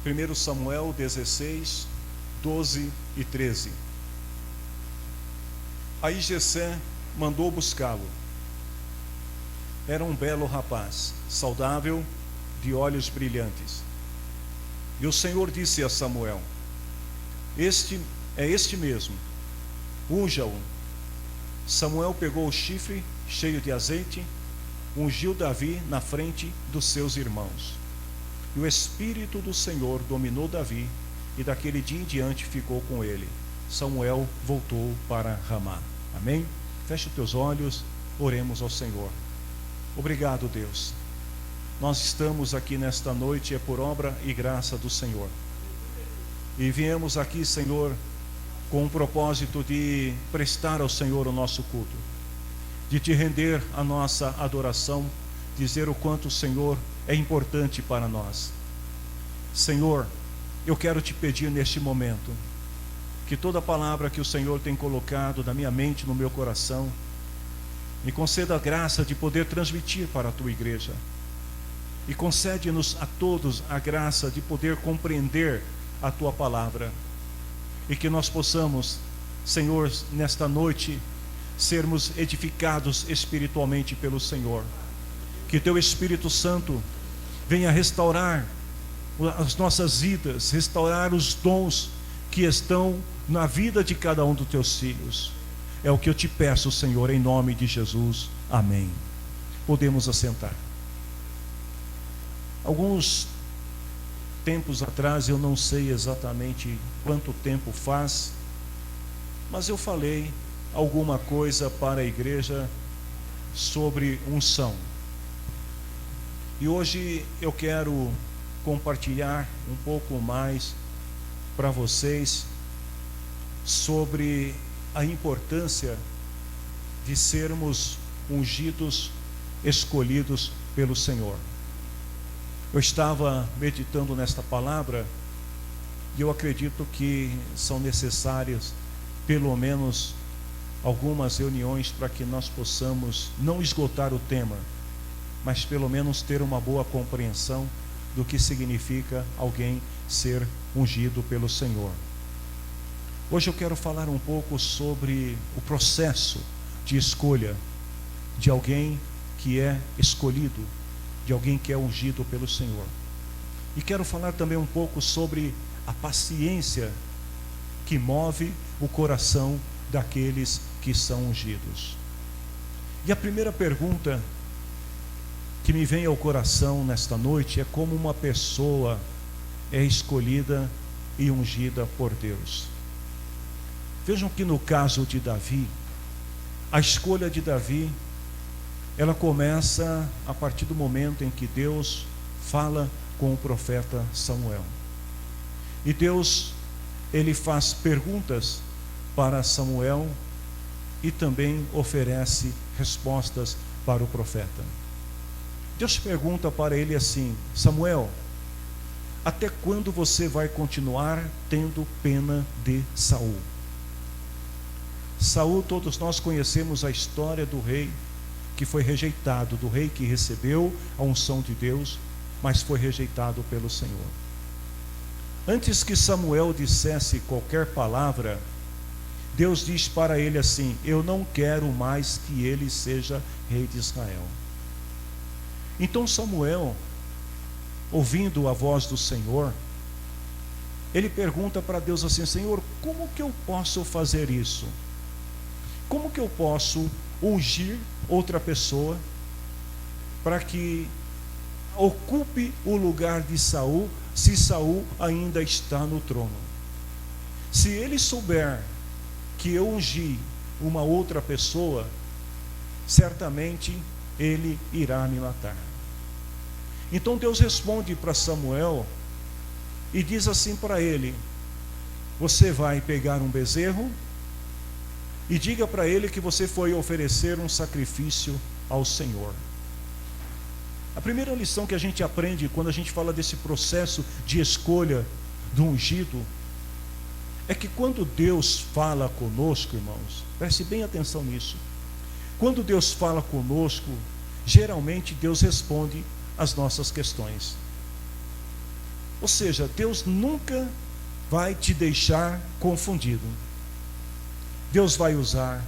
1 Samuel 16, 12 e 13. Aí Jessé mandou buscá-lo. Era um belo rapaz, saudável, de olhos brilhantes. E o Senhor disse a Samuel: este mesmo, unja-o. Samuel pegou o chifre cheio de azeite, ungiu Davi na frente dos seus irmãos. E o Espírito do Senhor dominou Davi, e daquele dia em diante ficou com ele. Samuel voltou para Ramá. Amém? Feche os teus olhos, oremos ao Senhor. Obrigado, Deus. Nós estamos aqui nesta noite, é por obra e graça do Senhor. E viemos aqui, Senhor, com o propósito de prestar ao Senhor o nosso culto, de te render a nossa adoração, dizer o quanto o Senhor é importante para nós. Senhor, eu quero te pedir neste momento, que toda palavra que o Senhor tem colocado na minha mente, no meu coração, me conceda a graça de poder transmitir para a tua igreja. E concede-nos a todos a graça de poder compreender a tua palavra. E que nós possamos, Senhor, nesta noite, sermos edificados espiritualmente pelo Senhor. Que teu Espírito Santo venha restaurar as nossas vidas, restaurar os dons que estão na vida de cada um dos teus filhos. É o que eu te peço, Senhor, em nome de Jesus. Amém. Podemos assentar. Alguns tempos atrás, eu não sei exatamente quanto tempo faz, mas eu falei alguma coisa para a igreja sobre unção. E hoje eu quero compartilhar um pouco mais para vocês sobre a importância de sermos ungidos, escolhidos pelo Senhor. Eu estava meditando nesta palavra e eu acredito que são necessárias pelo menos algumas reuniões para que nós possamos não esgotar o tema, mas pelo menos ter uma boa compreensão do que significa alguém ser ungido pelo Senhor. Hoje eu quero falar um pouco sobre o processo de escolha de alguém que é escolhido, de alguém que é ungido pelo Senhor. E quero falar também um pouco sobre a paciência que move o coração daqueles que são ungidos. E a primeira pergunta que me vem ao coração nesta noite é como uma pessoa é escolhida e ungida por Deus. Vejam que no caso de Davi, a escolha de Davi, ela começa a partir do momento em que Deus fala com o profeta Samuel. E Deus, ele faz perguntas para Samuel e também oferece respostas para o profeta. Deus pergunta para ele assim: Samuel, até quando você vai continuar tendo pena de Saul? Saul, todos nós conhecemos a história do rei que foi rejeitado, do rei que recebeu a unção de Deus, mas foi rejeitado pelo Senhor. Antes que Samuel dissesse qualquer palavra, Deus diz para ele assim: eu não quero mais que ele seja rei de Israel. Então Samuel, ouvindo a voz do Senhor, ele pergunta para Deus assim: Senhor, como que eu posso fazer isso? Como que eu posso ungir outra pessoa para que ocupe o lugar de Saul, se Saul ainda está no trono? Se ele souber que eu ungi uma outra pessoa, certamente ele irá me matar. Então Deus responde para Samuel e diz assim para ele: você vai pegar um bezerro e diga para ele que você foi oferecer um sacrifício ao Senhor. A primeira lição que a gente aprende quando a gente fala desse processo de escolha do ungido é que quando Deus fala conosco, irmãos, preste bem atenção nisso. Quando Deus fala conosco, geralmente Deus responde às nossas questões. Ou seja, Deus nunca vai te deixar confundido. Deus vai usar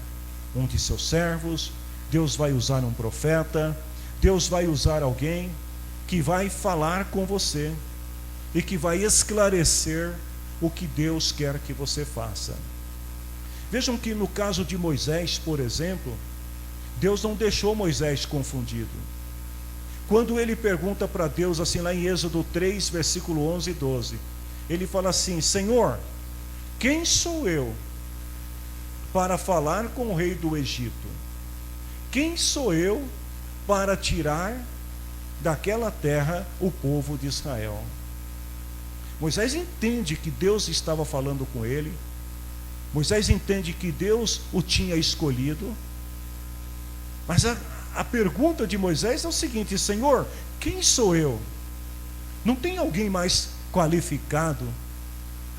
um de seus servos, Deus vai usar um profeta, Deus vai usar alguém que vai falar com você e que vai esclarecer o que Deus quer que você faça. Vejam que no caso de Moisés, por exemplo, Deus não deixou Moisés confundido. Quando ele pergunta para Deus, assim lá em Êxodo 3, versículo 11 e 12, ele fala assim: Senhor, quem sou eu para falar com o rei do Egito? Quem sou eu para tirar daquela terra o povo de Israel? Moisés entende que Deus estava falando com ele. Moisés entende que Deus o tinha escolhido. Mas a pergunta de Moisés é o seguinte: Senhor, quem sou eu? Não tem alguém mais qualificado,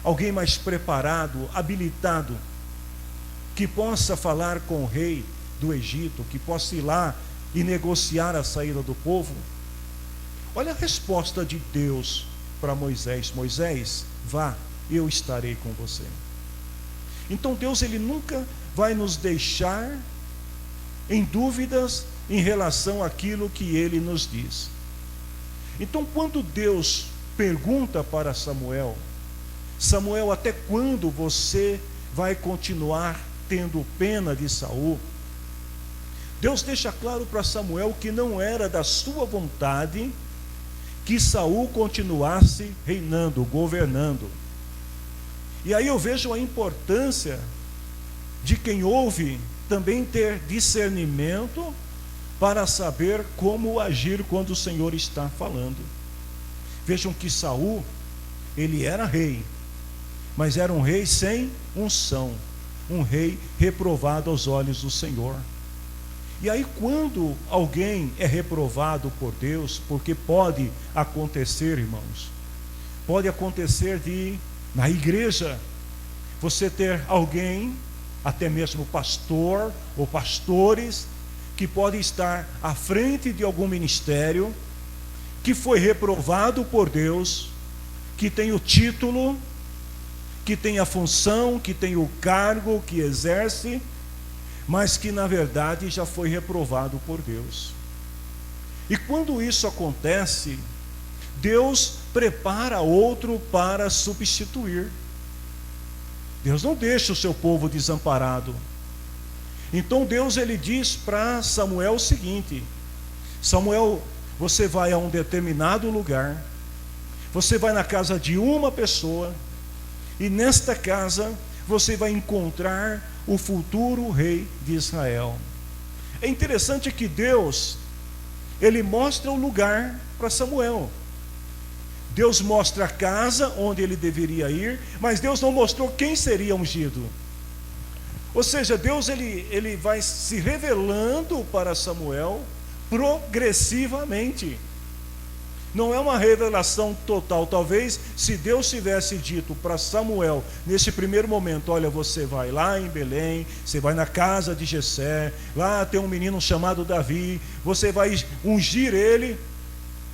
alguém mais preparado, habilitado, que possa falar com o rei do Egito, que possa ir lá e negociar a saída do povo? Olha a resposta de Deus para Moisés: Moisés, vá, eu estarei com você. Então Deus, ele nunca vai nos deixar em dúvidas em relação àquilo que ele nos diz. Então, quando Deus pergunta para Samuel: Samuel, até quando você vai continuar tendo pena de Saul? Deus deixa claro para Samuel que não era da sua vontade que Saul continuasse reinando, governando. E aí eu vejo a importância de quem ouve também ter discernimento para saber como agir quando o Senhor está falando. Vejam que Saul, ele era rei, mas era um rei sem unção, um rei reprovado aos olhos do Senhor. E aí, quando alguém é reprovado por Deus, porque pode acontecer, irmãos, pode acontecer na igreja, você ter alguém, até mesmo pastor ou pastores, que pode estar à frente de algum ministério, que foi reprovado por Deus, que tem o título, que tem a função, que tem o cargo que exerce, mas que na verdade já foi reprovado por Deus. E quando isso acontece, Deus prepara outro para substituir. Deus não deixa o seu povo desamparado. Então Deus, ele diz para Samuel o seguinte: Samuel, você vai a um determinado lugar, você vai na casa de uma pessoa, e nesta casa você vai encontrar o futuro rei de Israel. É interessante que Deus, ele mostra o lugar para Samuel. Deus mostra a casa onde ele deveria ir, mas Deus não mostrou quem seria ungido. Ou seja, Deus ele vai se revelando para Samuel progressivamente. Não é uma revelação total. Talvez se Deus tivesse dito para Samuel nesse primeiro momento: olha, você vai lá em Belém, você vai na casa de Jessé, lá tem um menino chamado Davi, você vai ungir ele.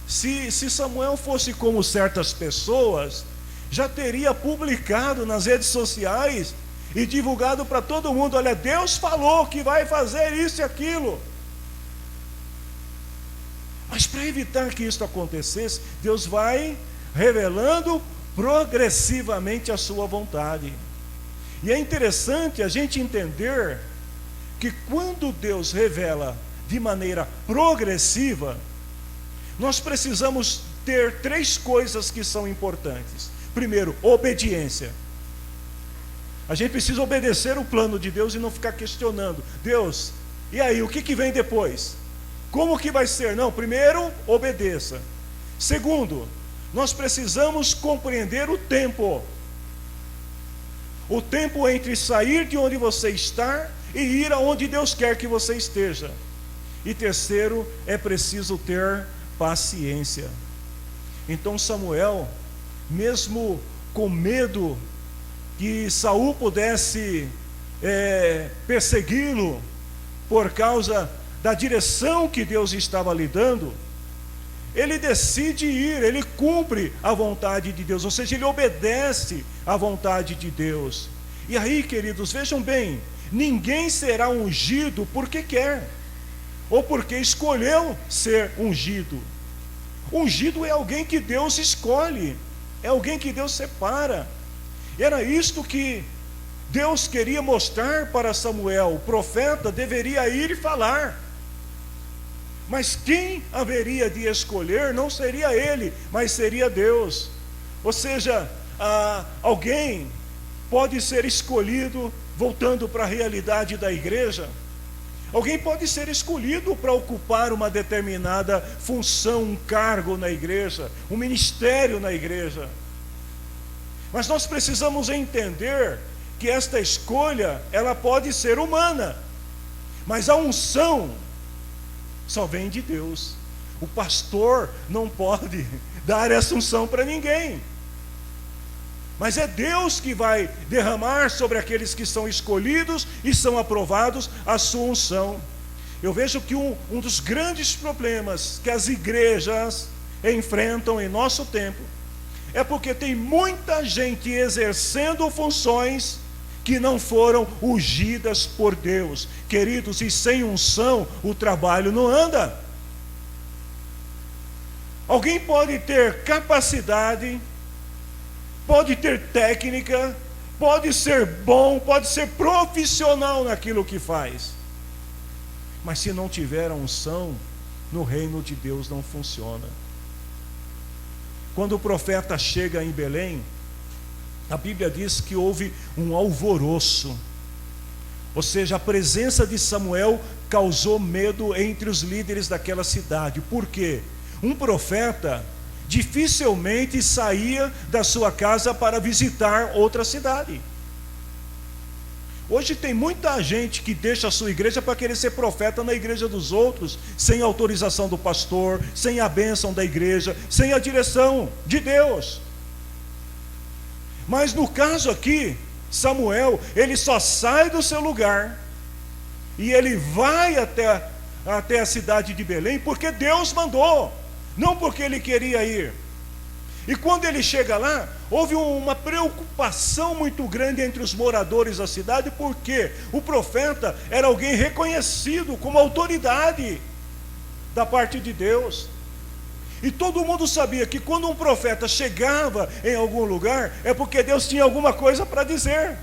Se Samuel fosse como certas pessoas, já teria publicado nas redes sociais e divulgado para todo mundo: olha, Deus falou que vai fazer isso e aquilo. Mas para evitar que isso acontecesse, Deus vai revelando progressivamente a sua vontade. E é interessante a gente entender que quando Deus revela de maneira progressiva, nós precisamos ter três coisas que são importantes. Primeiro, obediência. A gente precisa obedecer o plano de Deus e não ficar questionando: Deus, e aí, o que vem depois? Como que vai ser? Não, primeiro, obedeça. Segundo, nós precisamos compreender o tempo. O tempo entre sair de onde você está e ir aonde Deus quer que você esteja. E terceiro, é preciso ter paciência. Então Samuel, mesmo com medo que Saul pudesse persegui-lo por causa da direção que Deus estava lhe dando, ele decide ir, ele cumpre a vontade de Deus, ou seja, ele obedece à vontade de Deus. E aí, queridos, vejam bem, ninguém será ungido porque quer, ou porque escolheu ser ungido. Ungido é alguém que Deus escolhe, é alguém que Deus separa. Era isto que Deus queria mostrar para Samuel. O profeta deveria ir e falar, mas quem haveria de escolher não seria ele, mas seria Deus. Ou seja, alguém pode ser escolhido, voltando para a realidade da igreja, alguém pode ser escolhido para ocupar uma determinada função, um cargo na igreja, um ministério na igreja. Mas nós precisamos entender que esta escolha, ela pode ser humana, mas a unção só vem de Deus. O pastor não pode dar essa unção para ninguém, mas é Deus que vai derramar sobre aqueles que são escolhidos e são aprovados a sua unção. Eu vejo que um dos grandes problemas que as igrejas enfrentam em nosso tempo é porque tem muita gente exercendo funções que não foram ungidas por Deus. Queridos, e sem unção o trabalho não anda. Alguém pode ter capacidade, pode ter técnica, pode ser bom, pode ser profissional naquilo que faz, mas se não tiver a unção, no reino de Deus não funciona. Quando o profeta chega em Belém, a Bíblia diz que houve um alvoroço, ou seja, a presença de Samuel causou medo entre os líderes daquela cidade. Por quê? Um profeta dificilmente saía da sua casa para visitar outra cidade. Hoje tem muita gente que deixa a sua igreja para querer ser profeta na igreja dos outros, sem autorização do pastor, sem a bênção da igreja, sem a direção de Deus. Mas no caso aqui, Samuel, ele só sai do seu lugar e ele vai até a cidade de Belém porque Deus mandou, não porque ele queria ir. E quando ele chega lá, houve uma preocupação muito grande entre os moradores da cidade, porque o profeta era alguém reconhecido como autoridade da parte de Deus. E todo mundo sabia que quando um profeta chegava em algum lugar, é porque Deus tinha alguma coisa para dizer.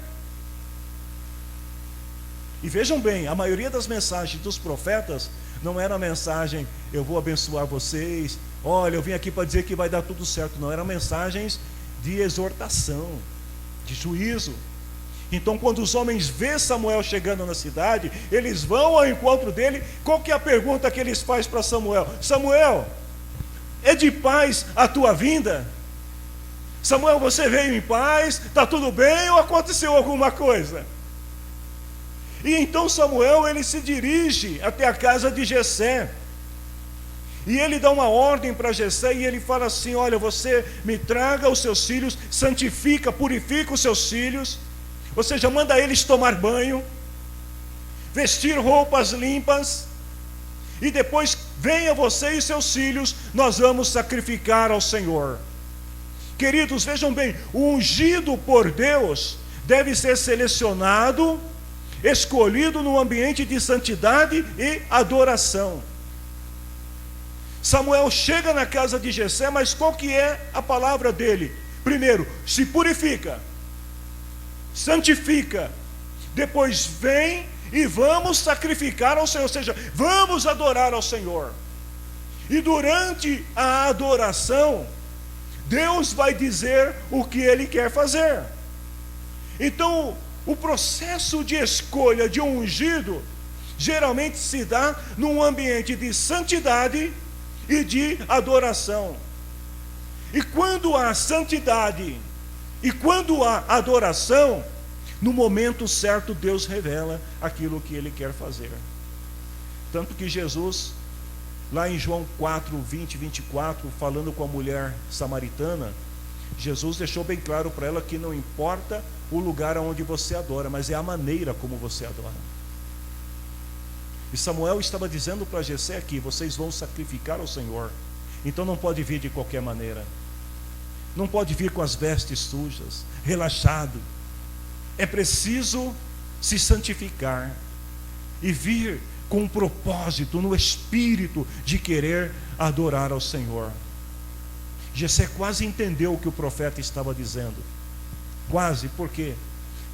E vejam bem, a maioria das mensagens dos profetas não era a mensagem, eu vou abençoar vocês, olha, eu vim aqui para dizer que vai dar tudo certo. Não, eram mensagens de exortação, de juízo. Então quando os homens vê Samuel chegando na cidade, eles vão ao encontro dele. Qual que é a pergunta que eles fazem para Samuel? Samuel, é de paz a tua vinda? Samuel, você veio em paz? Está tudo bem ou aconteceu alguma coisa? E então Samuel, ele se dirige até a casa de Jessé, e ele dá uma ordem para Jessé, e ele fala assim: olha, você me traga os seus filhos, santifica, purifica os seus filhos, ou seja, manda eles tomar banho, vestir roupas limpas, e depois venha você e seus filhos, nós vamos sacrificar ao Senhor. Queridos, vejam bem, o ungido por Deus deve ser selecionado, escolhido no ambiente de santidade e adoração. Samuel chega na casa de Jessé, mas qual que é a palavra dele? Primeiro, se purifica, santifica, depois vem e vamos sacrificar ao Senhor, ou seja, vamos adorar ao Senhor. E durante a adoração, Deus vai dizer o que Ele quer fazer. Então, o processo de escolha de um ungido geralmente se dá num ambiente de santidade e de adoração. E quando há santidade e quando há adoração, no momento certo Deus revela aquilo que Ele quer fazer. Tanto que Jesus, lá em João 4, 20 e 24, falando com a mulher samaritana, Jesus deixou bem claro para ela que não importa o lugar onde você adora, mas é a maneira como você adora. E Samuel estava dizendo para Jessé aqui: vocês vão sacrificar ao Senhor. Então não pode vir de qualquer maneira. Não pode vir com as vestes sujas, relaxado. É preciso se santificar e vir com um propósito, no espírito de querer adorar ao Senhor. Jessé quase entendeu o que o profeta estava dizendo. Quase, porque,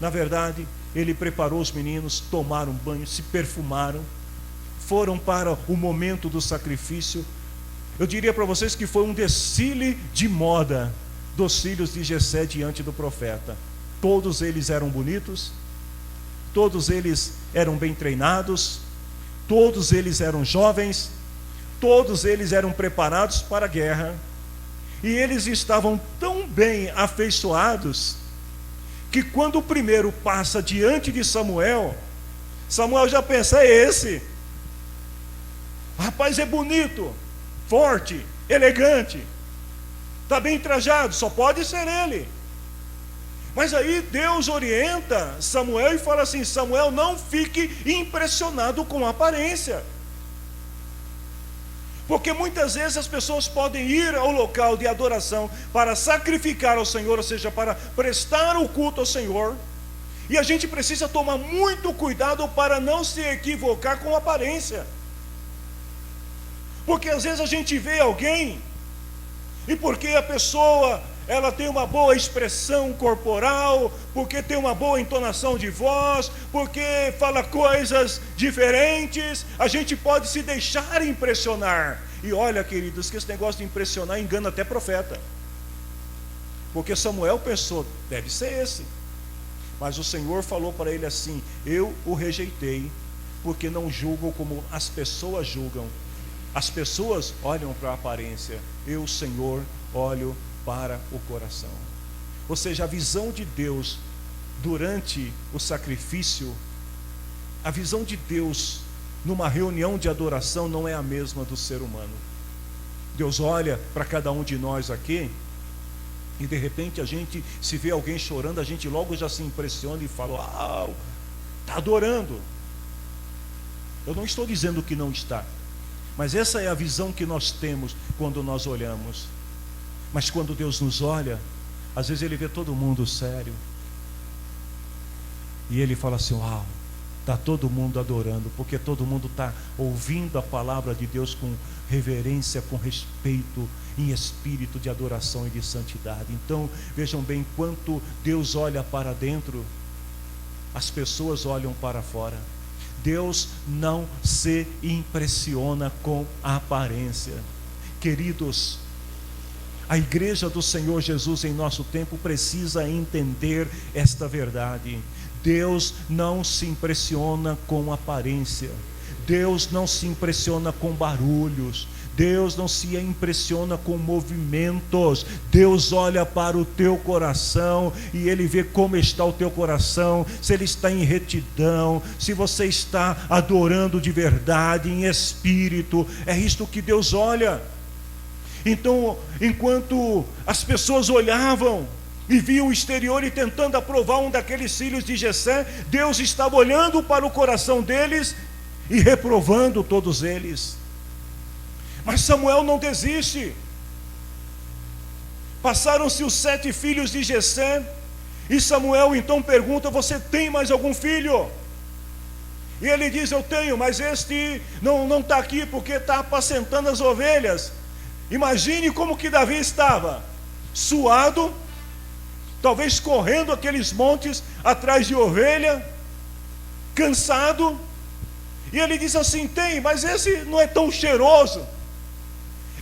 na verdade, ele preparou os meninos, tomaram banho, se perfumaram, foram para o momento do sacrifício. Eu diria para vocês que foi um desfile de moda dos filhos de Jessé diante do profeta. Todos eles eram bonitos, todos eles eram bem treinados, todos eles eram jovens, todos eles eram preparados para a guerra, e eles estavam tão bem afeiçoados, que quando o primeiro passa diante de Samuel, Samuel já pensa: é esse, o rapaz é bonito, forte, elegante, está bem trajado, só pode ser ele. Mas aí Deus orienta Samuel e fala assim: Samuel, não fique impressionado com a aparência. Porque muitas vezes as pessoas podem ir ao local de adoração para sacrificar ao Senhor, ou seja, para prestar o culto ao Senhor. E a gente precisa tomar muito cuidado para não se equivocar com a aparência. Porque às vezes a gente vê alguém, e porque a pessoa ela tem uma boa expressão corporal, porque tem uma boa entonação de voz, porque fala coisas diferentes, a gente pode se deixar impressionar. E olha, queridos, que esse negócio de impressionar engana até profeta. Porque Samuel pensou: deve ser esse. Mas o Senhor falou para ele assim: eu o rejeitei, porque não julgo como as pessoas julgam. As pessoas olham para a aparência, eu, Senhor, olho para o coração. Ou seja, a visão de Deus durante o sacrifício, a visão de Deus numa reunião de adoração não é a mesma do ser humano. Deus olha para cada um de nós aqui, e de repente a gente, se vê alguém chorando, a gente logo já se impressiona e fala: uau, está adorando. Eu não estou dizendo que não está, mas essa é a visão que nós temos quando nós olhamos. Mas quando Deus nos olha, às vezes Ele vê todo mundo sério, e Ele fala assim: uau, está todo mundo adorando, porque todo mundo está ouvindo a palavra de Deus com reverência, com respeito, em espírito de adoração e de santidade. Então vejam bem, enquanto Deus olha para dentro, as pessoas olham para fora. Deus não se impressiona com a aparência. Queridos, a igreja do Senhor Jesus em nosso tempo precisa entender esta verdade. Deus não se impressiona com aparência. Deus não se impressiona com barulhos. Deus não se impressiona com movimentos. Deus olha para o teu coração e Ele vê como está o teu coração, se ele está em retidão, se você está adorando de verdade, em espírito. É isto que Deus olha. Então, enquanto as pessoas olhavam e viam o exterior e tentando aprovar um daqueles filhos de Jessé, Deus estava olhando para o coração deles e reprovando todos eles. Mas Samuel não desiste. Passaram-se os 7 filhos de Jessé, e Samuel então pergunta: você tem mais algum filho? E ele diz: eu tenho, mas este não está aqui porque está apacentando as ovelhas. Imagine como que Davi estava, suado, talvez correndo aqueles montes atrás de ovelha, cansado. E ele diz assim: tem, mas esse não é tão cheiroso,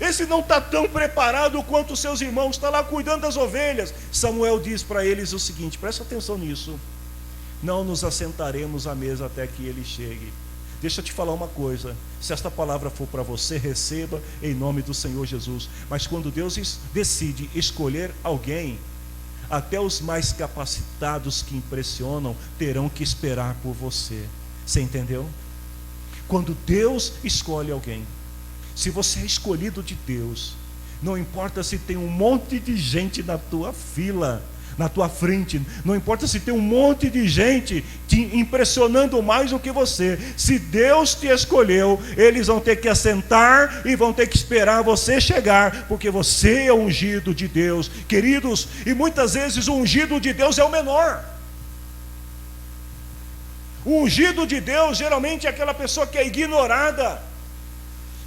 esse não está tão preparado quanto os seus irmãos, está lá cuidando das ovelhas. Samuel diz para eles o seguinte: presta atenção nisso, não nos assentaremos à mesa até que ele chegue. Deixa eu te falar uma coisa, se esta palavra for para você, receba em nome do Senhor Jesus. Mas quando Deus decide escolher alguém, até os mais capacitados que impressionam terão que esperar por você. Você entendeu? Quando Deus escolhe alguém, se você é escolhido de Deus, não importa se tem um monte de gente na tua fila, na tua frente. Não importa se tem um monte de gente te impressionando mais do que você. Se Deus te escolheu, eles vão ter que assentar e vão ter que esperar você chegar, porque você é o ungido de Deus, queridos. E muitas vezes o ungido de Deus é o menor. O ungido de Deus geralmente é aquela pessoa que é ignorada,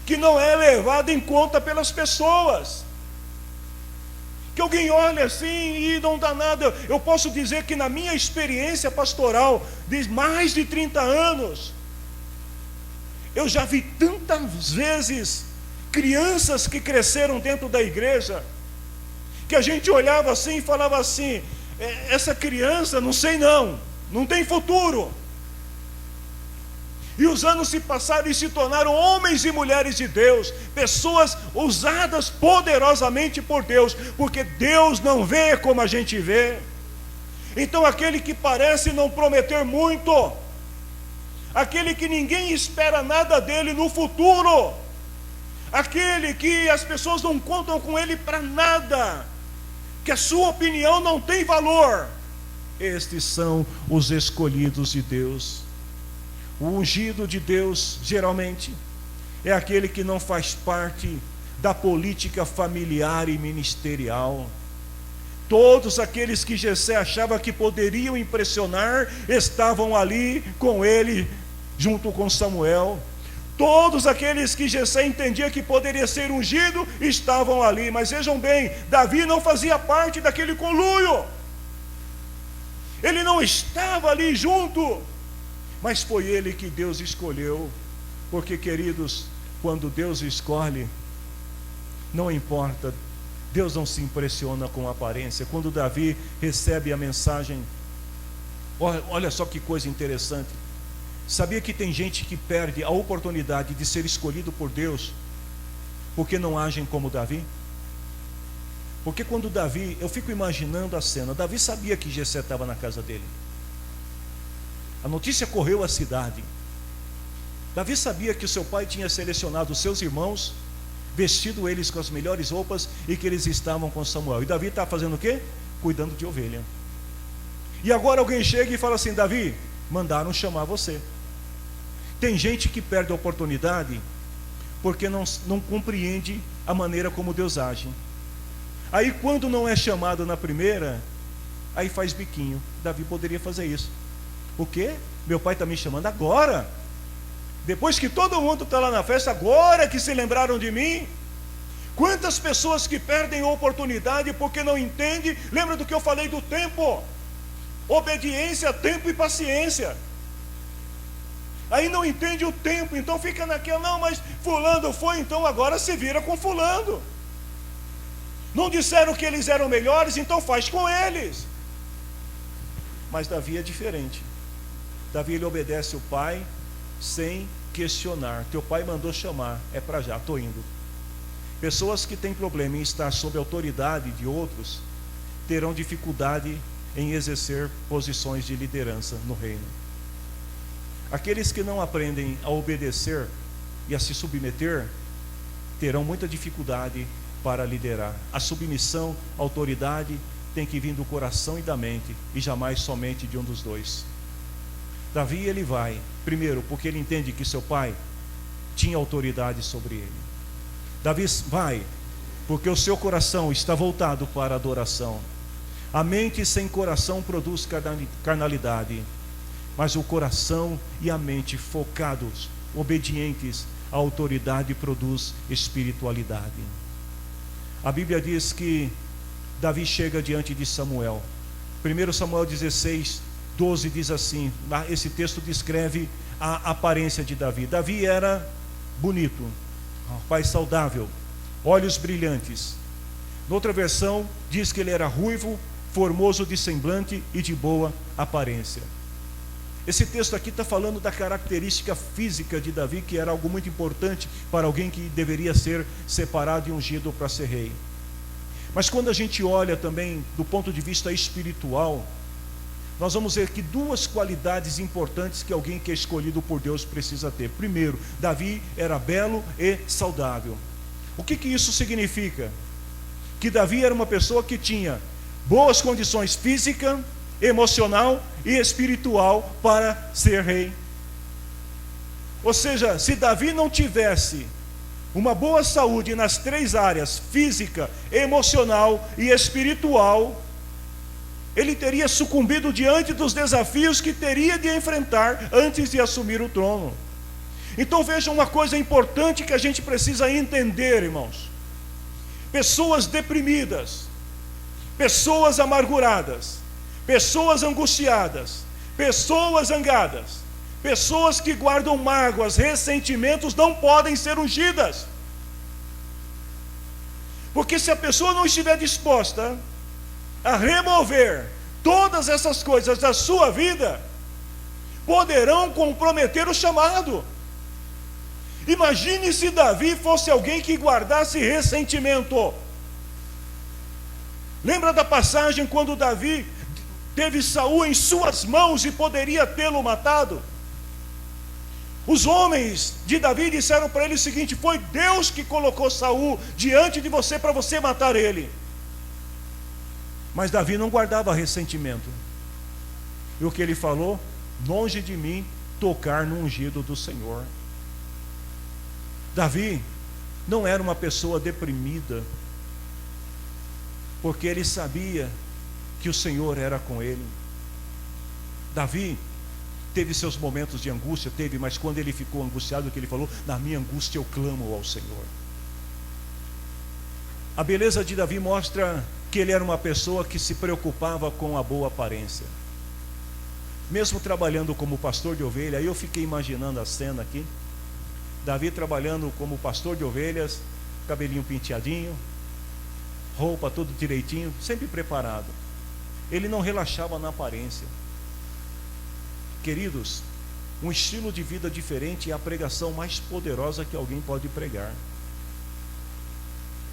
que não é levada em conta pelas pessoas, que alguém olha assim e não dá nada. Eu posso dizer que na minha experiência pastoral de mais de 30 anos, eu já vi tantas vezes crianças que cresceram dentro da igreja, que a gente olhava assim e falava assim: essa criança, não sei não tem futuro. E os anos se passaram e se tornaram homens e mulheres de Deus, pessoas usadas poderosamente por Deus, porque Deus não vê como a gente vê. Então aquele que parece não prometer muito, aquele que ninguém espera nada dele no futuro, aquele que as pessoas não contam com ele para nada, que a sua opinião não tem valor, estes são os escolhidos de Deus. O ungido de Deus, geralmente, é aquele que não faz parte da política familiar e ministerial. Todos aqueles que Jessé achava que poderiam impressionar, estavam ali com ele, junto com Samuel. Todos aqueles que Jessé entendia que poderia ser ungido, estavam ali. Mas vejam bem, Davi não fazia parte daquele conluio. Ele não estava ali junto. Mas foi ele que Deus escolheu, porque, queridos, quando Deus escolhe, não importa, Deus não se impressiona com a aparência. Quando Davi recebe a mensagem, olha só que coisa interessante, sabia que tem gente que perde a oportunidade de ser escolhido por Deus, porque não agem como Davi? Porque quando Davi, eu fico imaginando a cena, Davi sabia que Jessé estava na casa dele. A notícia correu à cidade. Davi sabia que o seu pai tinha selecionado os seus irmãos, vestido eles com as melhores roupas, e que eles estavam com Samuel. E Davi está fazendo o quê? Cuidando de ovelha. E agora alguém chega e fala assim: Davi, mandaram chamar você. Tem gente que perde a oportunidade porque não compreende a maneira como Deus age. Aí quando não é chamado na primeira, aí faz biquinho. Davi poderia fazer isso. O quê? Meu pai está me chamando agora? Depois que todo mundo está lá na festa, agora que se lembraram de mim? Quantas pessoas que perdem a oportunidade porque não entendem? Lembra do que eu falei do tempo? Obediência, tempo e paciência. Aí não entende o tempo, então fica naquela: não, mas fulano foi, então agora se vira com fulano. Não disseram que eles eram melhores, então faz com eles. Mas Davi é diferente. Davi, ele obedece o pai sem questionar. Teu pai mandou chamar, é para já, estou indo. Pessoas que têm problema em estar sob a autoridade de outros terão dificuldade em exercer posições de liderança no reino. Aqueles que não aprendem a obedecer e a se submeter terão muita dificuldade para liderar. A submissão, a autoridade tem que vir do coração e da mente, e jamais somente de um dos dois. Davi, ele vai, primeiro, porque ele entende que seu pai tinha autoridade sobre ele. Davi vai, porque o seu coração está voltado para a adoração. A mente sem coração produz carnalidade, mas o coração e a mente focados, obedientes à autoridade, produz espiritualidade. A Bíblia diz que Davi chega diante de Samuel. 1 Samuel 16:12 diz assim, esse texto descreve a aparência de Davi. Davi era bonito, rapaz saudável, olhos brilhantes. Noutra versão diz que ele era ruivo, formoso de semblante e de boa aparência. Esse texto aqui está falando da característica física de Davi, que era algo muito importante para alguém que deveria ser separado e ungido para ser rei. Mas quando a gente olha também do ponto de vista espiritual, nós vamos ver que duas qualidades importantes que alguém que é escolhido por Deus precisa ter. Primeiro, Davi era belo e saudável. O que isso significa? Que Davi era uma pessoa que tinha boas condições física, emocional e espiritual para ser rei. Ou seja, se Davi não tivesse uma boa saúde nas 3 áreas, física, emocional e espiritual, ele teria sucumbido diante dos desafios que teria de enfrentar antes de assumir o trono. Então vejam uma coisa importante que a gente precisa entender, irmãos. Pessoas deprimidas, pessoas amarguradas, pessoas angustiadas, pessoas zangadas, pessoas que guardam mágoas, ressentimentos, não podem ser ungidas. Porque se a pessoa não estiver disposta a remover todas essas coisas da sua vida, poderão comprometer o chamado. Imagine se Davi fosse alguém que guardasse ressentimento. Lembra da passagem quando Davi teve Saul em suas mãos e poderia tê-lo matado? Os homens de Davi disseram para ele o seguinte: foi Deus que colocou Saul diante de você para você matar ele. Mas Davi não guardava ressentimento. E o que ele falou? Longe de mim tocar no ungido do Senhor. Davi não era uma pessoa deprimida, porque ele sabia que o Senhor era com ele. Davi teve seus momentos de angústia, mas quando ele ficou angustiado, o que ele falou? Na minha angústia eu clamo ao Senhor. A beleza de Davi mostra que ele era uma pessoa que se preocupava com a boa aparência. Mesmo trabalhando como pastor de ovelha, aí eu fiquei imaginando a cena aqui. Davi trabalhando como pastor de ovelhas, cabelinho penteadinho, roupa tudo direitinho, sempre preparado. Ele não relaxava na aparência. Queridos, um estilo de vida diferente é a pregação mais poderosa que alguém pode pregar.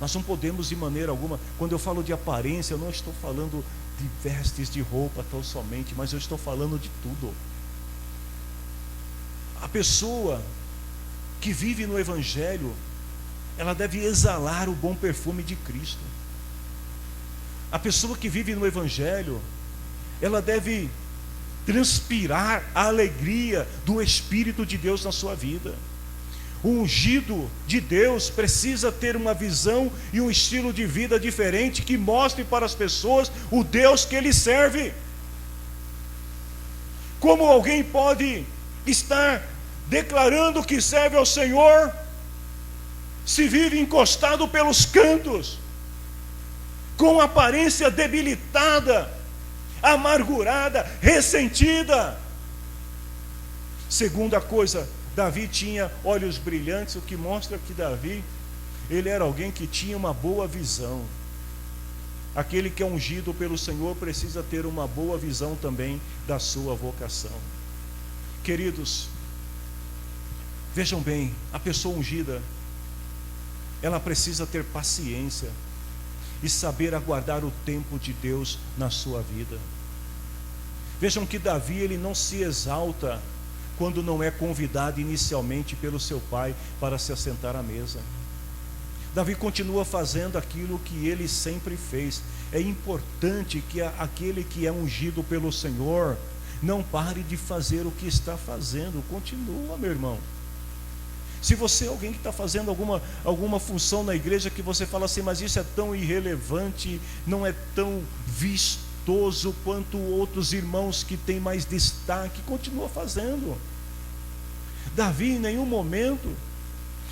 Nós não podemos de maneira alguma, quando eu falo de aparência, eu não estou falando de vestes, de roupa tão somente, mas eu estou falando de tudo. A pessoa que vive no Evangelho, ela deve exalar o bom perfume de Cristo. A pessoa que vive no Evangelho, ela deve transpirar a alegria do Espírito de Deus na sua vida. O ungido de Deus precisa ter uma visão e um estilo de vida diferente, que mostre para as pessoas o Deus que ele serve. Como alguém pode estar declarando que serve ao Senhor, se vive encostado pelos cantos, com aparência debilitada, amargurada, ressentida? Segunda coisa, Davi tinha olhos brilhantes, o que mostra que Davi, ele era alguém que tinha uma boa visão. Aquele que é ungido pelo Senhor precisa ter uma boa visão também da sua vocação. Queridos, vejam bem, a pessoa ungida, ela precisa ter paciência e saber aguardar o tempo de Deus na sua vida. Vejam que Davi, ele não se exalta quando não é convidado inicialmente pelo seu pai para se assentar à mesa. Davi continua fazendo aquilo que ele sempre fez. É importante que aquele que é ungido pelo Senhor não pare de fazer o que está fazendo. Continua, meu irmão. Se você é alguém que está fazendo alguma função na igreja que você fala assim, mas isso é tão irrelevante, não é tão vistoso quanto outros irmãos que têm mais destaque, continua fazendo. Davi, em nenhum momento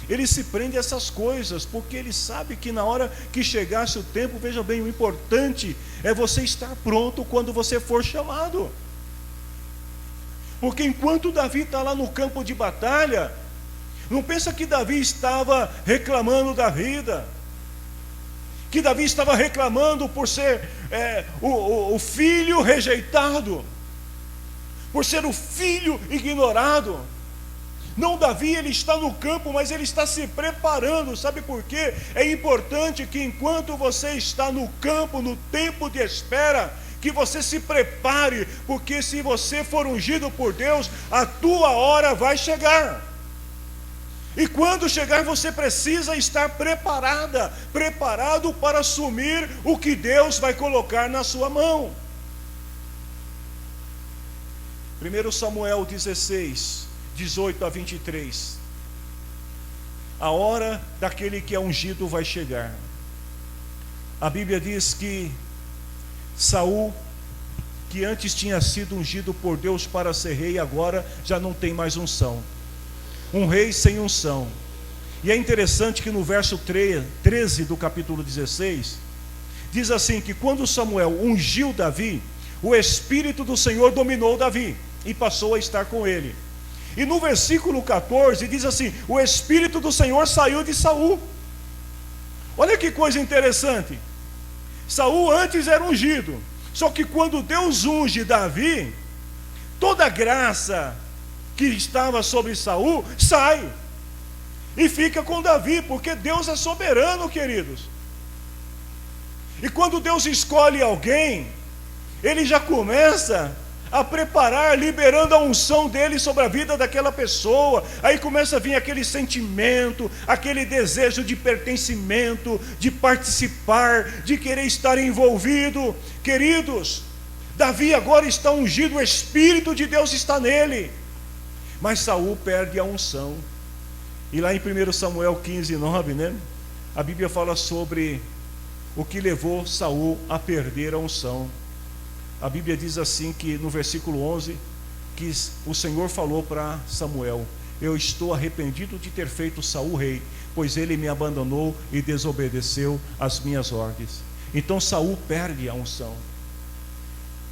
ele se prende a essas coisas, porque ele sabe que na hora que chegasse o tempo, veja bem, o importante é você estar pronto quando você for chamado. Porque enquanto Davi está lá no campo de batalha, não pensa que Davi estava reclamando da vida, que Davi estava reclamando por ser o filho rejeitado, por ser o filho ignorado. Não, Davi, ele está no campo, mas ele está se preparando. Sabe por quê? É importante que enquanto você está no campo, no tempo de espera, que você se prepare, porque se você for ungido por Deus, a tua hora vai chegar. E quando chegar, você precisa estar preparado para assumir o que Deus vai colocar na sua mão. 1 Samuel 16, 18 a 23. A hora daquele que é ungido vai chegar. A Bíblia diz que Saul, que antes tinha sido ungido por Deus para ser rei, agora já não tem mais unção. Um rei sem unção. E é interessante que no verso 13 do capítulo 16, diz assim, que quando Samuel ungiu Davi, o Espírito do Senhor dominou Davi, e passou a estar com ele. E no versículo 14, diz assim, o Espírito do Senhor saiu de Saul. Olha que coisa interessante. Saul antes era ungido, só que quando Deus unge Davi, toda a graça que estava sobre Saul sai e fica com Davi, porque Deus é soberano, queridos. E quando Deus escolhe alguém, Ele já começa a preparar, liberando a unção dele sobre a vida daquela pessoa. Aí começa a vir aquele sentimento, aquele desejo de pertencimento, de participar, de querer estar envolvido. Queridos, Davi agora está ungido, o Espírito de Deus está nele. Mas Saul perde a unção. E lá em 1 Samuel 15, 9, né? A Bíblia fala sobre o que levou Saul a perder a unção. A Bíblia diz assim, que no versículo 11, que o Senhor falou para Samuel: eu estou arrependido de ter feito Saul rei, pois ele me abandonou e desobedeceu às minhas ordens. Então Saul perde a unção.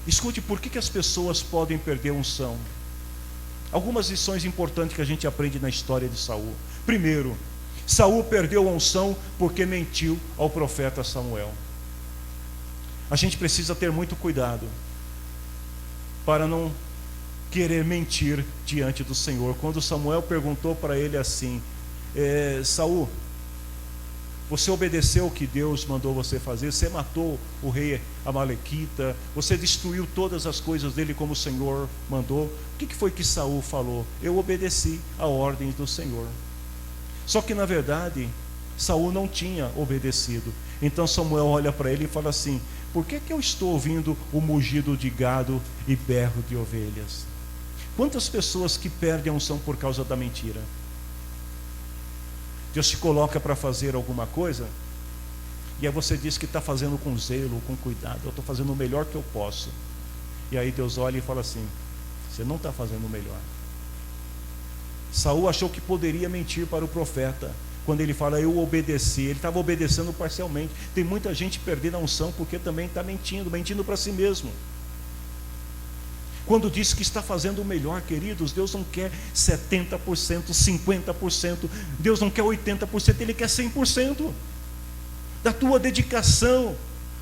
Escute, por que as pessoas podem perder a unção? Algumas lições importantes que a gente aprende na história de Saul. Primeiro, Saul perdeu a unção porque mentiu ao profeta Samuel. A gente precisa ter muito cuidado para não querer mentir diante do Senhor. Quando Samuel perguntou para ele assim: Saul, você obedeceu o que Deus mandou você fazer? Você matou o rei Amalequita, você destruiu todas as coisas dele como o Senhor mandou. O que foi que Saul falou? Eu obedeci a ordem do Senhor. Só que na verdade Saul não tinha obedecido. Então Samuel olha para ele e fala assim: por que eu estou ouvindo o mugido de gado e berro de ovelhas? Quantas pessoas que perdem a unção por causa da mentira? Deus te coloca para fazer alguma coisa, e aí você diz que está fazendo com zelo, com cuidado. Eu estou fazendo o melhor que eu posso. E aí Deus olha e fala assim: você não está fazendo o melhor. Saul achou que poderia mentir para o profeta, quando ele fala eu obedeci. Ele estava obedecendo parcialmente. Tem muita gente perdendo a unção porque também está mentindo para si mesmo. Quando diz que está fazendo o melhor, queridos, Deus não quer 70%, 50%, Deus não quer 80%, Ele quer 100% da tua dedicação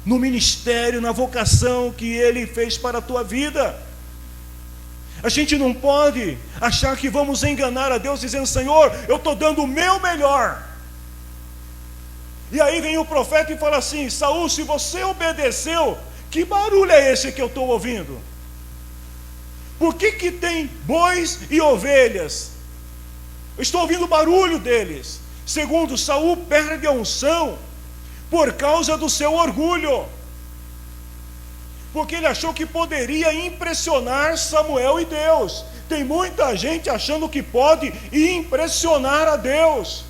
no ministério, na vocação que Ele fez para a tua vida. A gente não pode achar que vamos enganar a Deus dizendo: Senhor, eu estou dando o meu melhor. E aí vem o profeta e fala assim: Saul, se você obedeceu, que barulho é esse que eu estou ouvindo? Por que tem bois e ovelhas? Eu estou ouvindo o barulho deles. Segundo, Saul perde a unção por causa do seu orgulho, porque ele achou que poderia impressionar Samuel e Deus. Tem muita gente achando que pode impressionar a Deus.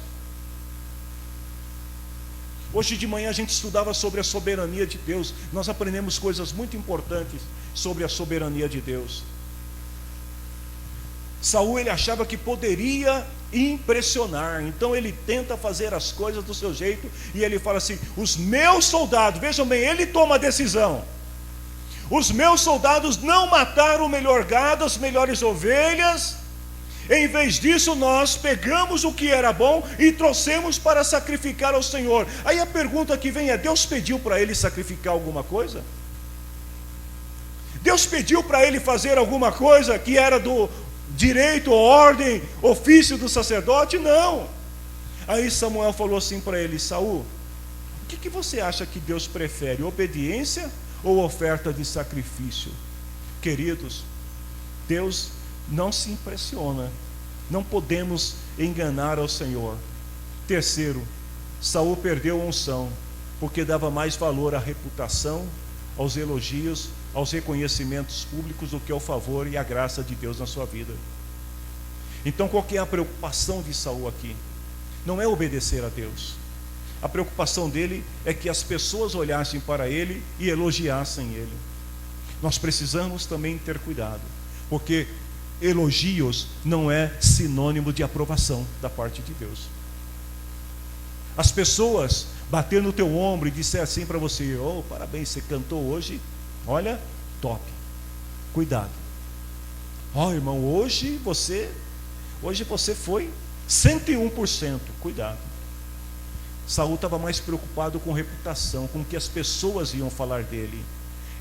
Hoje de manhã a gente estudava sobre a soberania de Deus. Nós aprendemos coisas muito importantes sobre a soberania de Deus. Saul, ele achava que poderia impressionar, então ele tenta fazer as coisas do seu jeito, e ele fala assim: os meus soldados, vejam bem, ele toma a decisão, os meus soldados não mataram o melhor gado, as melhores ovelhas. Em vez disso, nós pegamos o que era bom e trouxemos para sacrificar ao Senhor. Aí a pergunta que vem é: Deus pediu para ele sacrificar alguma coisa? Deus pediu para ele fazer alguma coisa que era do direito, ordem, ofício do sacerdote? Não. Aí Samuel falou assim para ele: Saul, o que você acha que Deus prefere, obediência ou oferta de sacrifício? Queridos, Deus não se impressiona Não podemos enganar ao Senhor. Terceiro, Saul perdeu a unção, porque dava mais valor à reputação, aos elogios, aos reconhecimentos públicos do que ao favor e à graça de Deus na sua vida. Então qual que é a preocupação de Saul aqui? Não é obedecer a Deus. A preocupação dele é que as pessoas olhassem para ele e elogiassem ele. Nós precisamos também ter cuidado, porque elogios não é sinônimo de aprovação da parte de Deus. As pessoas bater no teu ombro e disser assim para você: oh, parabéns, você cantou hoje, olha, top, cuidado. Oh, irmão, hoje você foi 101%, cuidado. Saul estava mais preocupado com reputação, com o que as pessoas iam falar dele.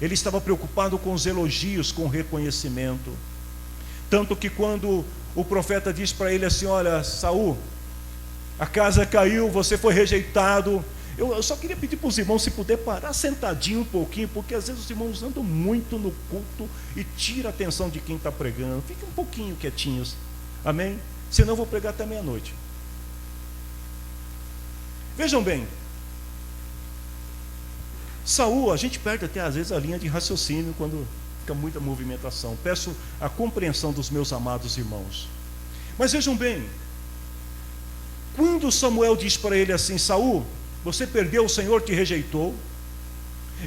Ele estava preocupado com os elogios, com o reconhecimento. Tanto que quando o profeta diz para ele assim: olha, Saul, a casa caiu, você foi rejeitado. Eu só queria pedir para os irmãos, se puder parar sentadinho um pouquinho, porque às vezes os irmãos andam muito no culto e tira a atenção de quem está pregando. Fiquem um pouquinho quietinhos, amém? Senão eu vou pregar até meia-noite. Vejam bem, Saul, a gente perde até às vezes a linha de raciocínio quando fica muita movimentação. Peço a compreensão dos meus amados irmãos. Mas vejam bem, quando Samuel diz para ele assim: Saul, você perdeu, o Senhor te rejeitou.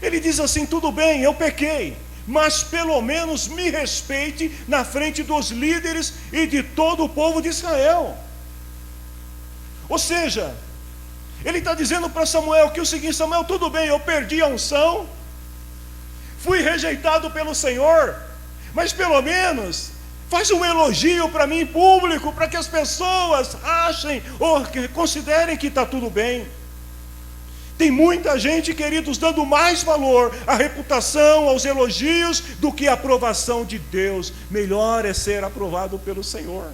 Ele diz assim: tudo bem, eu pequei, mas pelo menos me respeite na frente dos líderes e de todo o povo de Israel. Ou seja, ele está dizendo para Samuel que o seguinte: Samuel, tudo bem, eu perdi a unção, fui rejeitado pelo Senhor, mas pelo menos faz um elogio para mim em público, para que as pessoas achem ou considerem que está tudo bem. Tem muita gente, queridos, dando mais valor à reputação, aos elogios, do que à aprovação de Deus. Melhor é ser aprovado pelo Senhor.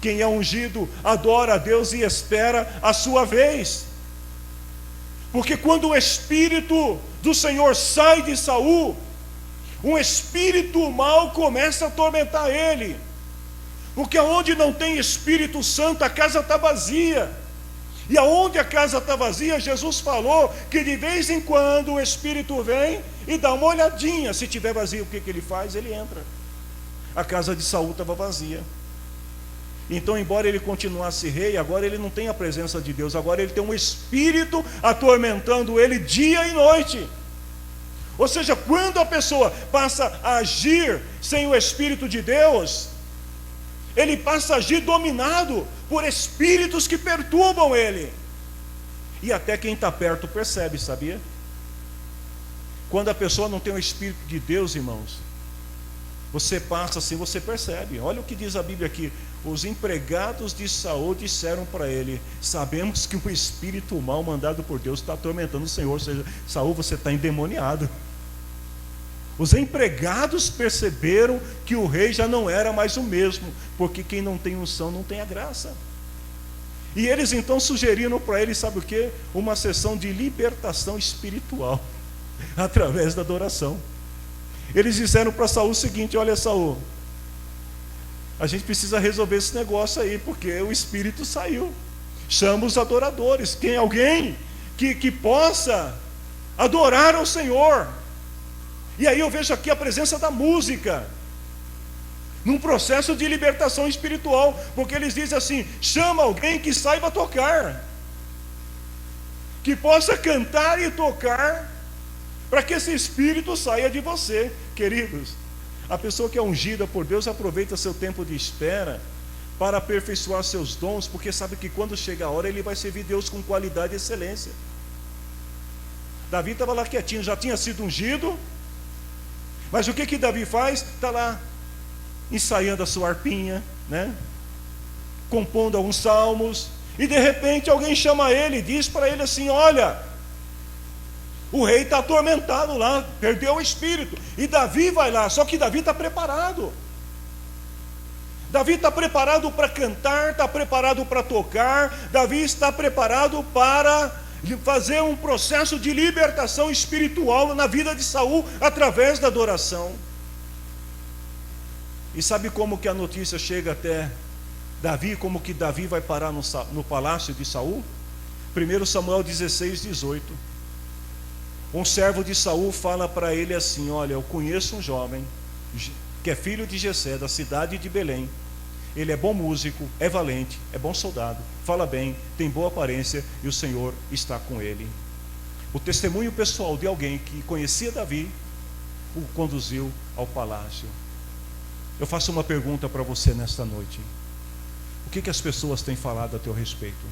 Quem é ungido adora a Deus e espera a sua vez. Porque quando o Espírito do Senhor sai de Saul, um espírito mau começa a atormentar ele. Porque onde não tem Espírito Santo, a casa está vazia. E aonde a casa está vazia, Jesus falou que de vez em quando o Espírito vem e dá uma olhadinha. Se estiver vazio, o que ele faz? Ele entra. A casa de Saul estava vazia. Então, embora ele continuasse rei, agora ele não tem a presença de Deus. Agora ele tem um espírito atormentando ele dia e noite. Ou seja, quando a pessoa passa a agir sem o Espírito de Deus, ele passa a agir dominado por espíritos que perturbam ele. E até quem está perto percebe, sabia? Quando a pessoa não tem o Espírito de Deus, irmãos, você passa assim, você percebe. Olha o que diz a Bíblia aqui: os empregados de Saul disseram para ele: sabemos que um espírito mau mandado por Deus está atormentando o Senhor. Ou seja, Saul, você está endemoniado. Os empregados perceberam que o rei já não era mais o mesmo, porque quem não tem unção não tem a graça. E eles então sugeriram para ele, sabe o que? Uma sessão de libertação espiritual, através da adoração. Eles disseram para Saul o seguinte: olha, Saul, a gente precisa resolver esse negócio aí, porque o espírito saiu. Chama os adoradores. Tem alguém que possa adorar ao Senhor? E aí eu vejo aqui a presença da música, num processo de libertação espiritual, porque eles dizem assim: chama alguém que saiba tocar, que possa cantar e tocar, para que esse espírito saia de você. Queridos, a pessoa que é ungida por Deus aproveita seu tempo de espera para aperfeiçoar seus dons, porque sabe que quando chega a hora ele vai servir Deus com qualidade e excelência. Davi estava lá quietinho, já tinha sido ungido, mas o que Davi faz? Está lá ensaiando a sua harpinha, né? Compondo alguns salmos, e de repente alguém chama ele e diz para ele assim: olha, o rei está atormentado lá, perdeu o espírito. E Davi vai lá, só que Davi está preparado. Davi está preparado para cantar, está preparado para tocar. Davi está preparado para fazer um processo de libertação espiritual na vida de Saul, através da adoração. E sabe como que a notícia chega até Davi, como que Davi vai parar no palácio de Saul? 1 Samuel 16, 18. Um servo de Saul fala para ele assim: olha, eu conheço um jovem que é filho de Jessé, da cidade de Belém. Ele é bom músico, é valente, é bom soldado, fala bem, tem boa aparência, e o Senhor está com ele. O testemunho pessoal de alguém que conhecia Davi o conduziu ao palácio. Eu faço uma pergunta para você nesta noite: o que as pessoas têm falado a teu respeito?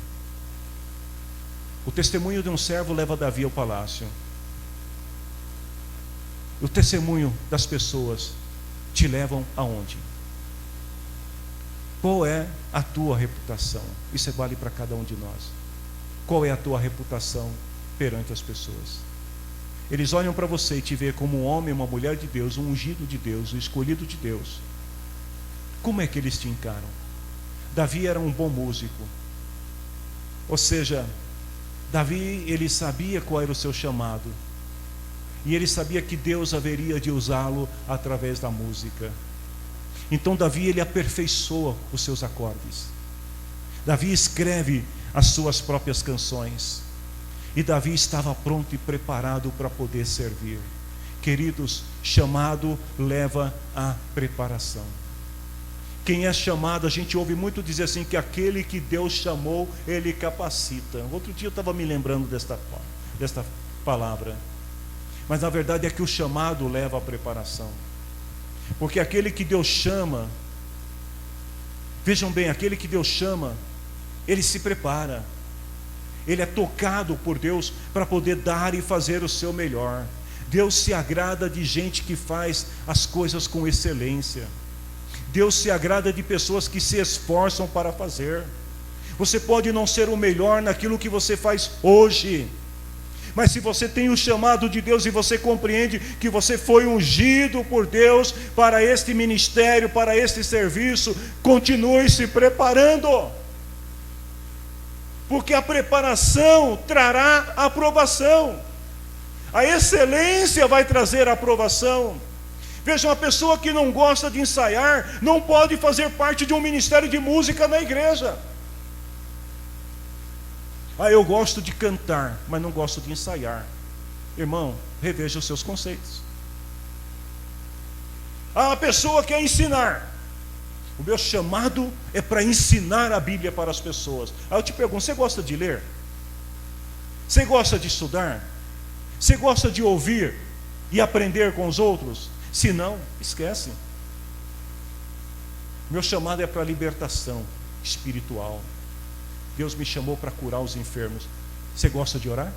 O testemunho de um servo leva Davi ao palácio. O testemunho das pessoas te levam aonde? Qual é a tua reputação? Isso vale para cada um de nós. Qual é a tua reputação perante as pessoas? Eles olham para você e te veem como um homem, uma mulher de Deus, um ungido de Deus, um escolhido de Deus. Como é que eles te encaram? Davi era um bom músico. Ou seja, Davi, ele sabia qual era o seu chamado. E ele sabia que Deus haveria de usá-lo através da música. Então Davi, ele aperfeiçoa os seus acordes. Davi escreve as suas próprias canções. E Davi estava pronto e preparado para poder servir. Queridos, chamado leva à preparação. Quem é chamado, a gente ouve muito dizer assim, que aquele que Deus chamou, Ele capacita. Outro dia eu estava me lembrando desta palavra. Mas na verdade é que o chamado leva à preparação. Porque aquele que Deus chama, vejam bem, aquele que Deus chama, ele se prepara. Ele é tocado por Deus para poder dar e fazer o seu melhor. Deus se agrada de gente que faz as coisas com excelência. Deus se agrada de pessoas que se esforçam para fazer. Você pode não ser o melhor naquilo que você faz hoje, mas se você tem o chamado de Deus e você compreende que você foi ungido por Deus para este ministério, para este serviço, continue se preparando, porque a preparação trará aprovação. A excelência vai trazer aprovação. Veja, uma pessoa que não gosta de ensaiar não pode fazer parte de um ministério de música na igreja. Eu gosto de cantar, mas não gosto de ensaiar. Irmão, reveja os seus conceitos. A pessoa quer ensinar. O meu chamado é para ensinar a Bíblia para as pessoas. Aí eu te pergunto, você gosta de ler? Você gosta de estudar? Você gosta de ouvir e aprender com os outros? Se não, esquece. Meu chamado é para libertação espiritual. Deus me chamou para curar os enfermos. Você gosta de orar?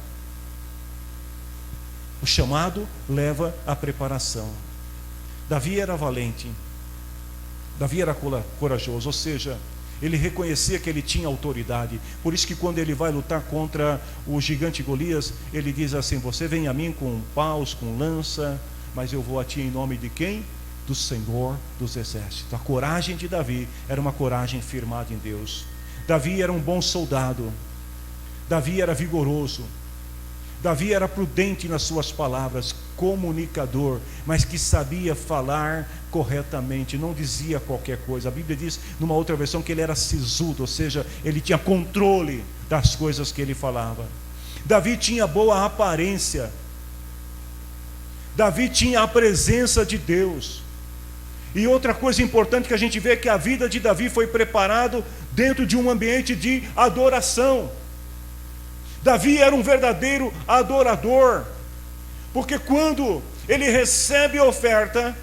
O chamado leva à preparação. Davi era valente. Davi era corajoso, ou seja, ele reconhecia que ele tinha autoridade. Por isso que quando ele vai lutar contra o gigante Golias, ele diz assim: você vem a mim com paus, com lança, mas eu vou a ti em nome de quem? Do Senhor dos Exércitos. A coragem de Davi era uma coragem firmada em Deus. Davi era um bom soldado. Davi era vigoroso. Davi era prudente nas suas palavras, comunicador, mas que sabia falar corretamente, não dizia qualquer coisa. A Bíblia diz, numa outra versão, que ele era sisudo, ou seja, ele tinha controle das coisas que ele falava. Davi tinha boa aparência. Davi tinha a presença de Deus. E outra coisa importante que a gente vê é que a vida de Davi foi preparado dentro de um ambiente de adoração. Davi era um verdadeiro adorador, porque quando ele recebe a oferta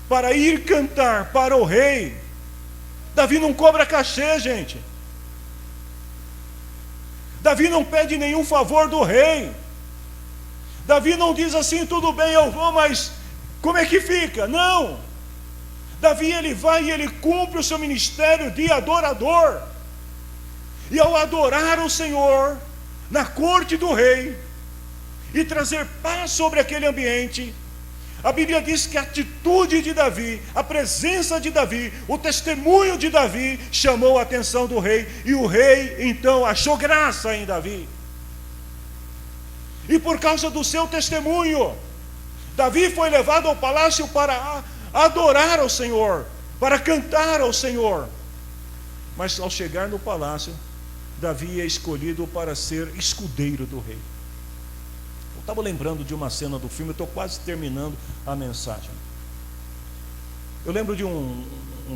para ir cantar para o rei, Davi não cobra cachê, gente. Davi não pede nenhum favor do rei. Davi não diz assim, tudo bem, eu vou, mas como é que fica? Não. Davi, ele vai e ele cumpre o seu ministério de adorador. E ao adorar o Senhor na corte do rei e trazer paz sobre aquele ambiente, a Bíblia diz que a atitude de Davi, a presença de Davi, o testemunho de Davi chamou a atenção do rei, e o rei então achou graça em Davi. E por causa do seu testemunho, Davi foi levado ao palácio para adorar ao Senhor. para cantar ao Senhor. Mas ao chegar no palácio, Davi é escolhido para ser escudeiro do rei. Eu estava lembrando de uma cena do filme, eu estou quase terminando a mensagem. Eu lembro de um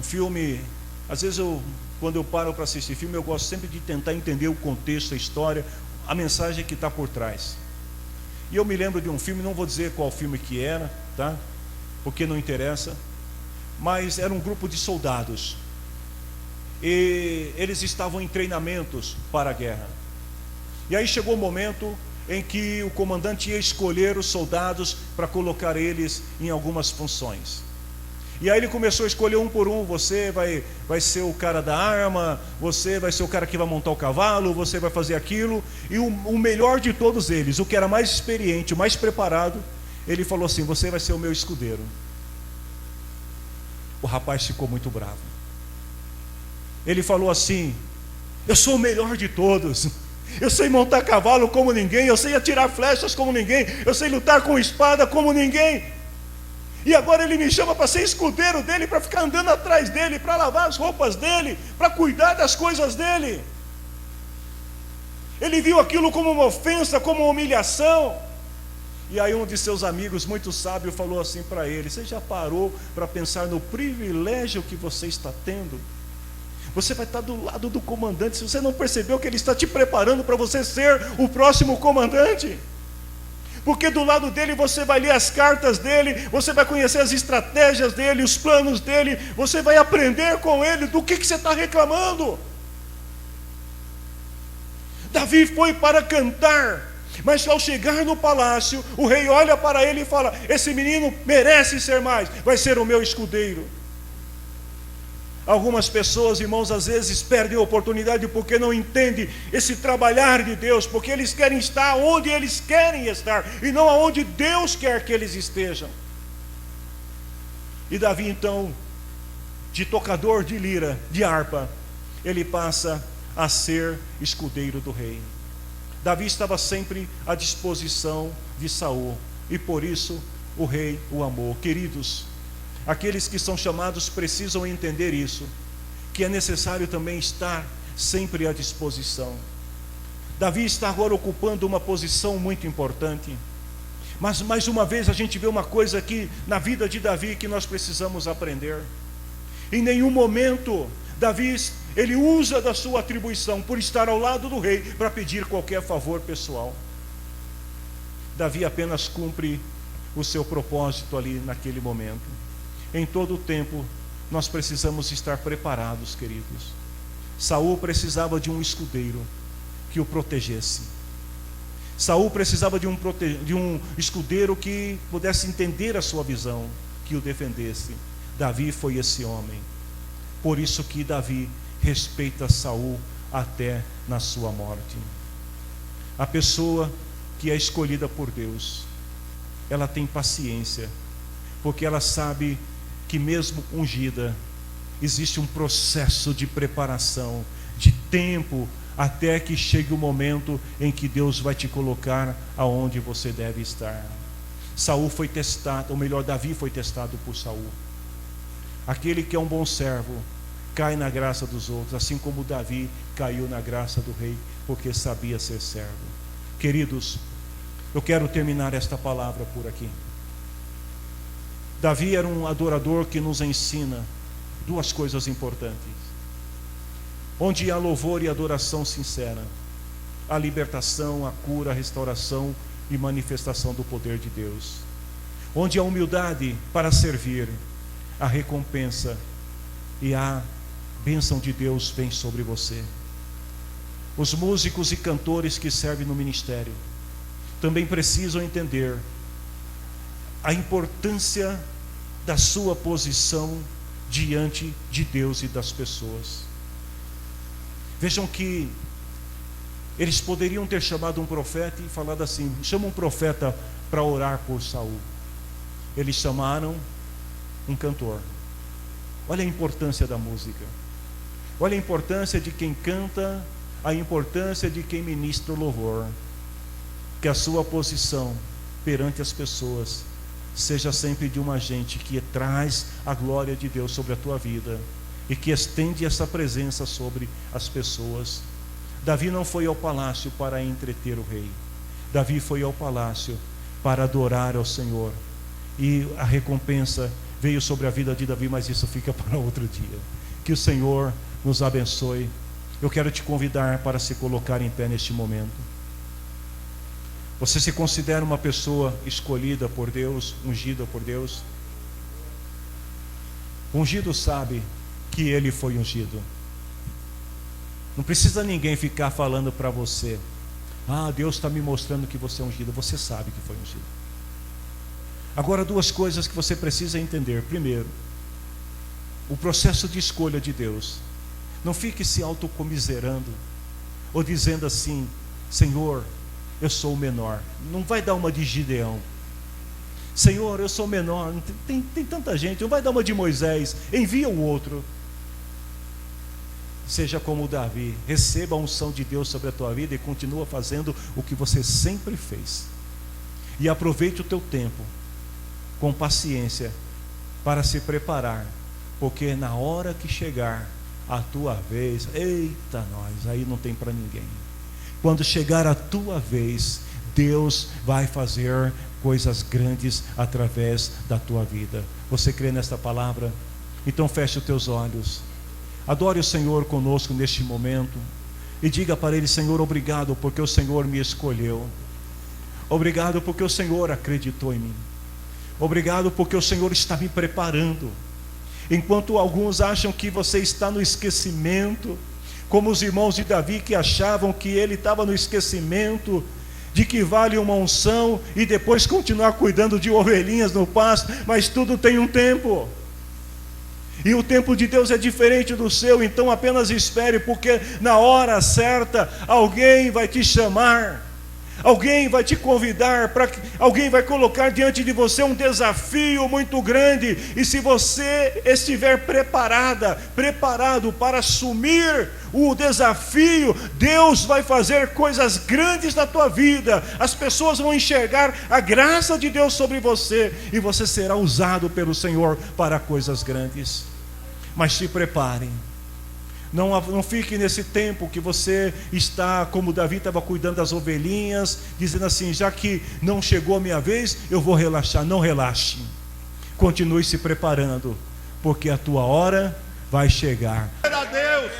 filme, às vezes quando eu paro para assistir filme, eu gosto sempre de tentar entender o contexto, a história, a mensagem que está por trás. E eu me lembro de um filme, não vou dizer qual filme que era, tá? Porque não interessa, mas era um grupo de soldados, e eles estavam em treinamentos para a guerra. E aí chegou o momento em que o comandante ia escolher os soldados para colocar eles em algumas funções. E aí ele começou a escolher um por um. Você vai ser o cara da arma, você vai ser o cara que vai montar o cavalo, você vai fazer aquilo. E o melhor de todos eles, o que era mais experiente, o mais preparado, ele falou assim: você vai ser o meu escudeiro. O rapaz ficou muito bravo. Ele falou assim: eu sou o melhor de todos, eu sei montar cavalo como ninguém, eu sei atirar flechas como ninguém, eu sei lutar com espada como ninguém. E agora ele me chama para ser escudeiro dele, para ficar andando atrás dele, para lavar as roupas dele, para cuidar das coisas dele. Ele viu aquilo como uma ofensa, como uma humilhação. E aí um de seus amigos, muito sábio, falou assim para ele: você já parou para pensar no privilégio que você está tendo? Você vai estar do lado do comandante. Se você não percebeu que ele está te preparando para você ser o próximo comandante, porque do lado dele você vai ler as cartas dele, você vai conhecer as estratégias dele, os planos dele, você vai aprender com ele do que você está reclamando. Davi foi para cantar, mas ao chegar no palácio, o rei olha para ele e fala: esse menino merece ser mais, vai ser o meu escudeiro. Algumas pessoas, irmãos, às vezes perdem a oportunidade porque não entendem esse trabalhar de Deus, porque eles querem estar onde eles querem estar e não aonde Deus quer que eles estejam. E Davi então, de tocador de lira, de harpa, ele passa a ser escudeiro do rei. Davi estava sempre à disposição de Saul, e por isso o rei o amou. Queridos, aqueles que são chamados precisam entender isso, que é necessário também estar sempre à disposição. Davi está agora ocupando uma posição muito importante, mas mais uma vez a gente vê uma coisa aqui na vida de Davi que nós precisamos aprender. Em nenhum momento Davi, ele usa da sua atribuição por estar ao lado do rei para pedir qualquer favor pessoal. Davi apenas cumpre o seu propósito ali naquele momento. Em todo o tempo, nós precisamos estar preparados, queridos. Saul precisava de um escudeiro que o protegesse. Saul precisava de um escudeiro que pudesse entender a sua visão, que o defendesse. Davi foi esse homem. Por isso que Davi respeita Saul até na sua morte. A pessoa que é escolhida por Deus, ela tem paciência, porque ela sabe que mesmo ungida, existe um processo de preparação, de tempo, até que chegue o momento em que Deus vai te colocar aonde você deve estar. Saul foi testado, ou melhor, Davi foi testado por Saul. Aquele que é um bom servo cai na graça dos outros, assim como Davi caiu na graça do rei, porque sabia ser servo. Queridos, eu quero terminar esta palavra por aqui. Davi era um adorador que nos ensina duas coisas importantes: onde há louvor e adoração sincera, a libertação, a cura, a restauração e manifestação do poder de Deus. Onde há humildade para servir, a recompensa e a bênção de Deus vem sobre você. Os músicos e cantores que servem no ministério também precisam entender a importância da sua posição diante de Deus e das pessoas. Vejam que eles poderiam ter chamado um profeta e falado assim: chama um profeta para orar por Saul. Eles chamaram um cantor. Olha a importância da música, olha a importância de quem canta, a importância de quem ministra o louvor, que a sua posição perante as pessoas seja sempre de uma gente que traz a glória de Deus sobre a tua vida e que estende essa presença sobre as pessoas. Davi não foi ao palácio para entreter o rei. Davi foi ao palácio para adorar ao Senhor. E a recompensa veio sobre a vida de Davi, mas isso fica para outro dia. Que o Senhor nos abençoe. Eu quero te convidar para se colocar em pé neste momento. Você se considera uma pessoa escolhida por Deus, ungida por Deus? O ungido sabe que ele foi ungido. Não precisa ninguém ficar falando para você: ah, Deus está me mostrando que você é ungido. Você sabe que foi ungido. Agora, duas coisas que você precisa entender. Primeiro, o processo de escolha de Deus. Não fique se autocomiserando ou dizendo assim: Senhor, eu sou o menor. Não vai dar uma de Gideão. Senhor, eu sou o menor. Tem tanta gente. Não vai dar uma de Moisés. Envia o outro. Seja como Davi. Receba a unção de Deus sobre a tua vida e continua fazendo o que você sempre fez. E aproveite o teu tempo com paciência para se preparar, porque na hora que chegar a tua vez, eita nós, aí não tem para ninguém. Quando chegar a tua vez, Deus vai fazer coisas grandes através da tua vida. Você crê nesta palavra? Então feche os teus olhos, adore o Senhor conosco neste momento e diga para Ele: Senhor, obrigado porque o Senhor me escolheu. Obrigado porque o Senhor acreditou em mim. Obrigado porque o Senhor está me preparando. Enquanto alguns acham que você está no esquecimento, como os irmãos de Davi que achavam que ele estava no esquecimento, de que vale uma unção e depois continuar cuidando de ovelhinhas no pasto, mas tudo tem um tempo. E o tempo de Deus é diferente do seu, então apenas espere, porque na hora certa alguém vai te chamar. Alguém vai te convidar, alguém vai colocar diante de você um desafio muito grande. E se você estiver preparado para assumir o desafio, Deus vai fazer coisas grandes na tua vida. As pessoas vão enxergar a graça de Deus sobre você, e você será usado pelo Senhor para coisas grandes. Mas se preparem. Não fique nesse tempo que você está, como Davi estava cuidando das ovelhinhas, dizendo assim: já que não chegou a minha vez, eu vou relaxar. Não relaxe. Continue se preparando, porque a tua hora vai chegar. Glória a Deus.